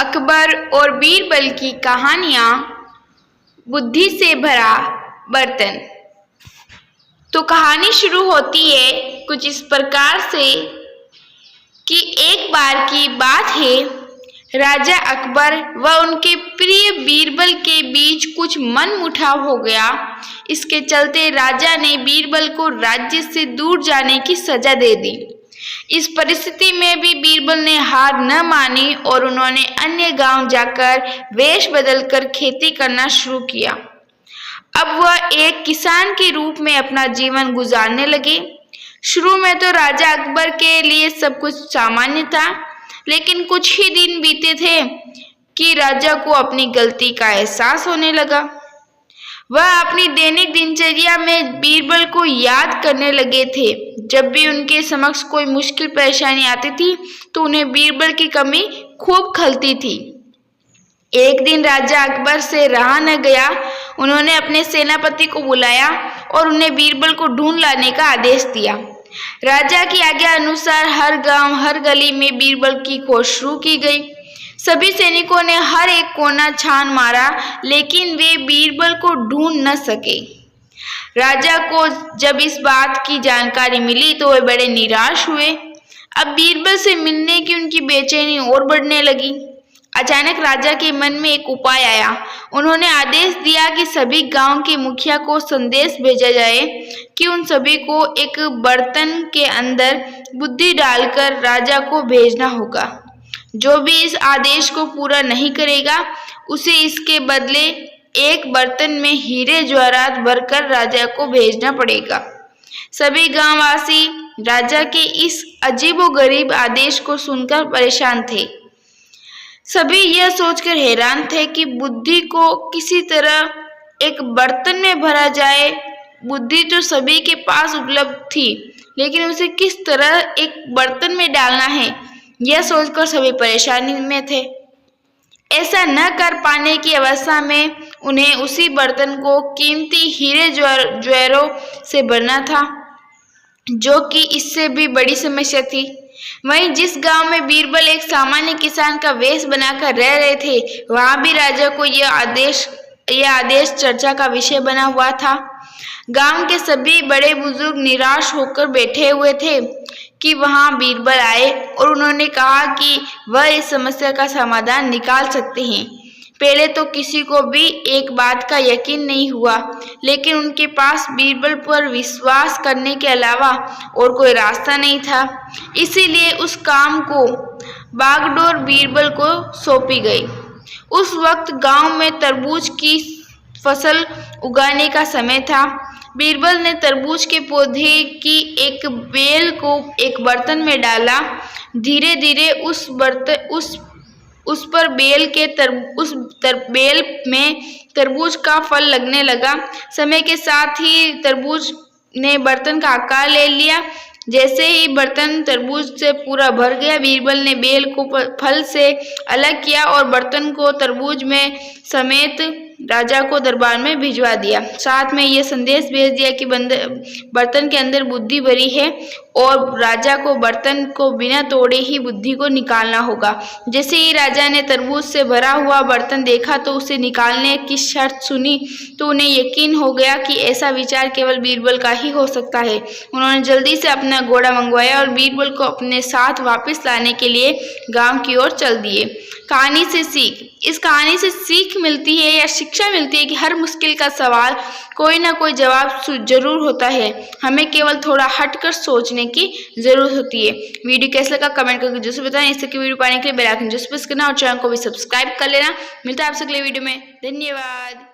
अकबर और बीरबल की कहानियां, बुद्धि से भरा बर्तन। तो कहानी शुरू होती है कुछ इस प्रकार से कि एक बार की बात है, राजा अकबर व उनके प्रिय बीरबल के बीच कुछ मनमुटाव हो गया। इसके चलते राजा ने बीरबल को राज्य से दूर जाने की सजा दे दी। इस परिस्थिति में भी बीरबल ने हार न मानी और उन्होंने अन्य गांव जाकर वेश बदलकर खेती करना शुरू किया। अब वह एक किसान के रूप में अपना जीवन गुजारने लगे। शुरू में तो राजा अकबर के लिए सब कुछ सामान्य था, लेकिन कुछ ही दिन बीते थे कि राजा को अपनी गलती का एहसास होने लगा। वह अपनी दैनिक दिनचर्या में बीरबल को याद करने लगे थे। जब भी उनके समक्ष कोई मुश्किल परेशानी आती थी तो उन्हें बीरबल की कमी खूब खलती थी। एक दिन राजा अकबर से रहा न गया। उन्होंने अपने सेनापति को बुलाया और उन्हें बीरबल को ढूंढ लाने का आदेश दिया। राजा की आज्ञा अनुसार हर गांव, हर गली में बीरबल की खोज शुरू की गई। सभी सैनिकों ने हर एक कोना छान मारा, लेकिन वे बीरबल को ढूंढ न सके। राजा को जब इस बात की जानकारी मिली तो वे बड़े निराश हुए। अब बीरबल से मिलने की उनकी बेचैनी और बढ़ने लगी। अचानक राजा के मन में एक उपाय आया। उन्होंने आदेश दिया कि सभी गांव के मुखिया को संदेश भेजा जाए कि उन सभी को एक बर्तन के अंदर बुद्धि डालकर राजा को भेजना होगा। जो भी इस आदेश को पूरा नहीं करेगा उसे इसके बदले एक बर्तन में हीरे जवाहरात भरकर राजा को भेजना पड़ेगा। सभी गांववासी राजा के इस अजीबोगरीब आदेश को सुनकर परेशान थे। सभी यह सोचकर हैरान थे कि बुद्धि को किसी तरह एक बर्तन में भरा जाए। बुद्धि तो सभी के पास उपलब्ध थी, लेकिन उसे किस तरह एक बर्तन में डालना है, यह सोचकर सभी परेशानी में थे। ऐसा न कर पाने की अवस्था में उन्हें उसी बर्तन को कीमती हीरे जवाहरों से भरना था, जो कि इससे भी बड़ी समस्या थी। वहीं जिस गांव में बीरबल एक सामान्य किसान का वेश बनाकर रह रहे थे, वहां भी राजा को यह आदेश चर्चा का विषय बना हुआ था। गांव के सभी बड़े बुजुर्ग निराश होकर बैठे हुए थे कि वहां बीरबल आए और उन्होंने कहा कि वह इस समस्या का समाधान निकाल सकते हैं। पहले तो किसी को भी एक बात का यकीन नहीं हुआ, लेकिन उनके पास बीरबल पर विश्वास करने के अलावा और कोई रास्ता नहीं था। इसीलिए उस काम को बागडोर बीरबल को सौंपी गई। उस वक्त गांव में तरबूज की फसल उगाने का समय था। बीरबल ने तरबूज के पौधे की एक बेल को एक बर्तन में डाला। धीरे धीरे उस पर बेल में तरबूज का फल लगने लगा। समय के साथ ही तरबूज ने बर्तन का आकार ले लिया। जैसे ही बर्तन तरबूज से पूरा भर गया, बीरबल ने बेल को फल से अलग किया और बर्तन को तरबूज में समेत राजा को दरबार में भिजवा दिया। साथ में यह संदेश भेज दिया कि बर्तन के अंदर बुद्धि भरी है और राजा को बर्तन को बिना तोड़े ही बुद्धि को निकालना होगा। जैसे ही राजा ने तरबूज से भरा हुआ बर्तन देखा तो उसे निकालने की शर्त सुनी तो उन्हें यकीन हो गया कि ऐसा विचार केवल बीरबल का ही हो सकता है। उन्होंने जल्दी से अपना घोड़ा मंगवाया और बीरबल को अपने साथ वापस लाने के लिए गांव की ओर चल दिए। कहानी से सीख। इस कहानी से सीख मिलती है या शिक्षा मिलती है कि हर मुश्किल का सवाल कोई ना कोई जवाब जरूर होता है। हमें केवल थोड़ा हटकर सोचने की जरूरत होती है। वीडियो कैसा लगा कमेंट करके जरूर बताएं। इस तरह की वीडियो पाने के लिए बेल आइकन जरूर प्रेस करना और चैनल को भी सब्सक्राइब कर लेना। मिलता है आपसे अगले वीडियो में। धन्यवाद।